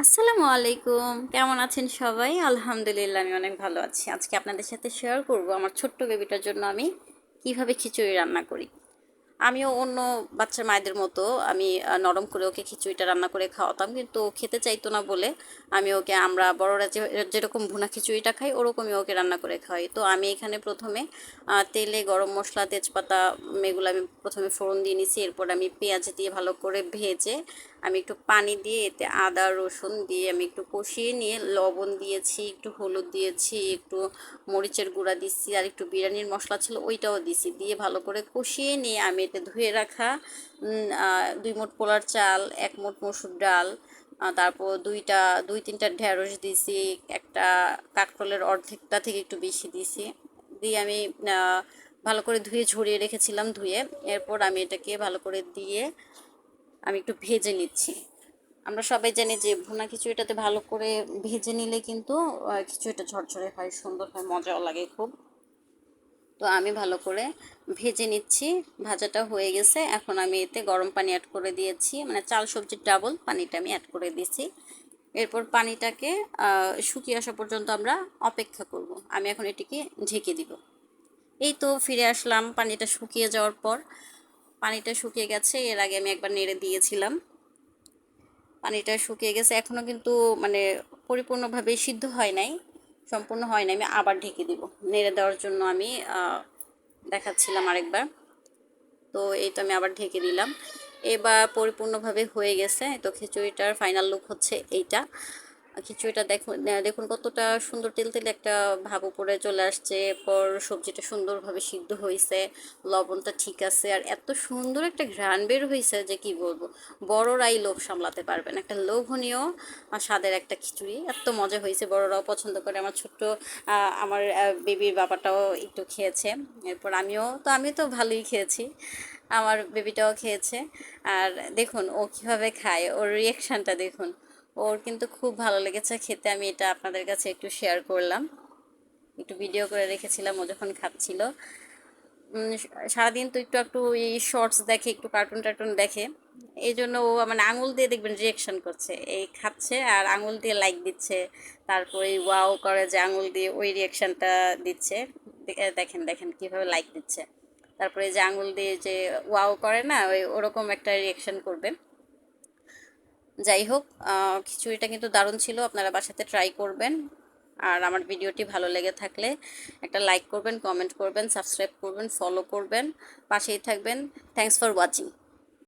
আসসালামু আলাইকুম, কেমন আছেন সবাই? আলহামদুলিল্লাহ, আমি অনেক ভালো আছি। আজকে আপনাদের সাথে শেয়ার করব আমার ছোট্ট বেবিটার জন্য আমি কিভাবে খিচুড়ি রান্না করি। আমিও অন্য বাচ্চার মায়েদের মতো আমি নরম করে ওকে খিচুড়িটা রান্না করে খাওয়াতাম, কিন্তু ও খেতে চাইতো না বলে আমি ওকে, আমরা বড়রা যেরকম ভুনা খিচুড়িটা খাই ওরকমই ওকে রান্না করে খাওয়াই। তো আমি এখানে প্রথমে তেলে গরম মশলা, তেজপাতা, এগুলো আমি প্রথমে ফোড়ন দিয়ে নিছি। এরপর আমি পেঁয়াজ দিয়ে ভালো করে ভেজে আমি একটু পানি দিয়ে এতে আদা রসুন দিয়ে আমি একটু কষিয়ে নিয়ে লবণ দিয়েছি, একটু হলুদ দিয়েছি, একটু মরিচের গুঁড়া দিচ্ছি, আর একটু বিরিয়ানির মশলা ছিল ওইটাও দিছি, দিয়ে ভালো করে কষিয়ে নিয়ে আমি এতে ধুয়ে রাখা 2 মুঠ পোলার চাল, 1 মুঠ মসুর ডাল, তারপর দুই তিনটা ঢেঁড়স দিছি, একটা কাঁকরোলের অর্ধেকটা থেকে একটু বেশি দিছি, দিয়ে আমি ভালো করে ধুয়ে ঝরিয়ে রেখেছিলাম। ধুয়ে এরপর আমি এটাকে ভালো করে দিয়ে আমি একটু ভেজে নিচ্ছি। আমরা সবাই জানি যে ভুনা খিচুড়িটাতে ভালো করে ভেজে নিলে কিন্তু খিচুড়িটা ঝরঝরে হয়, সুন্দর হয়, মজাও লাগে খুব। তো আমি ভালো করে ভেজে নিচ্ছি। ভাজাটা হয়ে গেছে, এখন আমি এতে গরম পানি অ্যাড করে দিয়েছি, মানে চাল সবজির ডাবল পানিটা আমি অ্যাড করে দিয়েছি। এরপর পানিটাকে শুকিয়ে আসা পর্যন্ত আমরা অপেক্ষা করব। আমি এখন এটিকে ঢেকে দিব। এই তো ফিরে আসলাম পানিটা শুকিয়ে যাওয়ার পর। পানিটা শুকিয়ে গেছে, এর আগে আমি একবার নেড়ে দিয়েছিলাম। পানিটা শুকিয়ে গেছে, এখনও কিন্তু মানে পরিপূর্ণভাবে সিদ্ধ হয় নাই, সম্পূর্ণ হয় নাই। আমি আবার ঢেকে দিব নেড়ে দেওয়ার জন্য। আমি দেখাচ্ছিলাম আরেকবার। তো এই তো আমি আবার ঢেকে দিলাম। এবার পরিপূর্ণভাবে হয়ে গেছে। তো খিচুড়িটার ফাইনাল লুক হচ্ছে এইটা। খিচুড়িটা দেখুন, দেখুন কতটা সুন্দর তেলতেলে একটা ভাব উপরে চলে আসছে। এরপর সবজিটা সুন্দরভাবে সিদ্ধ হয়েছে, লবণটা ঠিক আছে, আর এত সুন্দর একটা ঘ্রাণ বের হয়েছে যে কি বলবো। বড়রাই লোভ সামলাতে পারবেন, একটা লোভনীয় স্বাদের একটা খিচুড়ি। এত মজা হয়েছে, বড়রাও পছন্দ করে। আমার ছোট্ট আমার বেবির বাবাটাও একটু খেয়েছে। এরপর আমি তো ভালোই খেয়েছি, আমার বেবিটাও খেয়েছে। আর দেখুন ও কীভাবে খায়, ওর রিয়াকশানটা দেখুন। ওর কিন্তু খুব ভালো লেগেছে খেতে। আমি এটা আপনাদের কাছে একটু শেয়ার করলাম, একটু ভিডিও করে রেখেছিলাম ও যখন খাচ্ছিল। সারাদিন তো একটু একটু এই শর্টস দেখে, একটু কার্টুন টার্টুন দেখে, এই জন্য ও মানে আঙুল দিয়ে দেখবেন রিয়েকশন করছে, এই খাচ্ছে আর আঙুল দিয়ে লাইক দিচ্ছে, তারপরে ওয়াও করে যে আঙুল দিয়ে ওই রিয়েকশনটা দিচ্ছে। দেখেন দেখেন কীভাবে লাইক দিচ্ছে, তারপরে যে আঙুল দিয়ে যে ওয়াও করে না, ওরকম একটা রিয়েকশন করবে। যাই হোক, খিচুড়িটা কিন্তু দারুণ ছিল, আপনারা বাসাতে ট্রাই করবেন। আর আমার ভিডিওটি ভালো লেগে থাকলে একটা লাইক করবেন, কমেন্ট করবেন, সাবস্ক্রাইব করবেন, ফলো করবেন, পাশেই থাকবেন। Thanks for watching.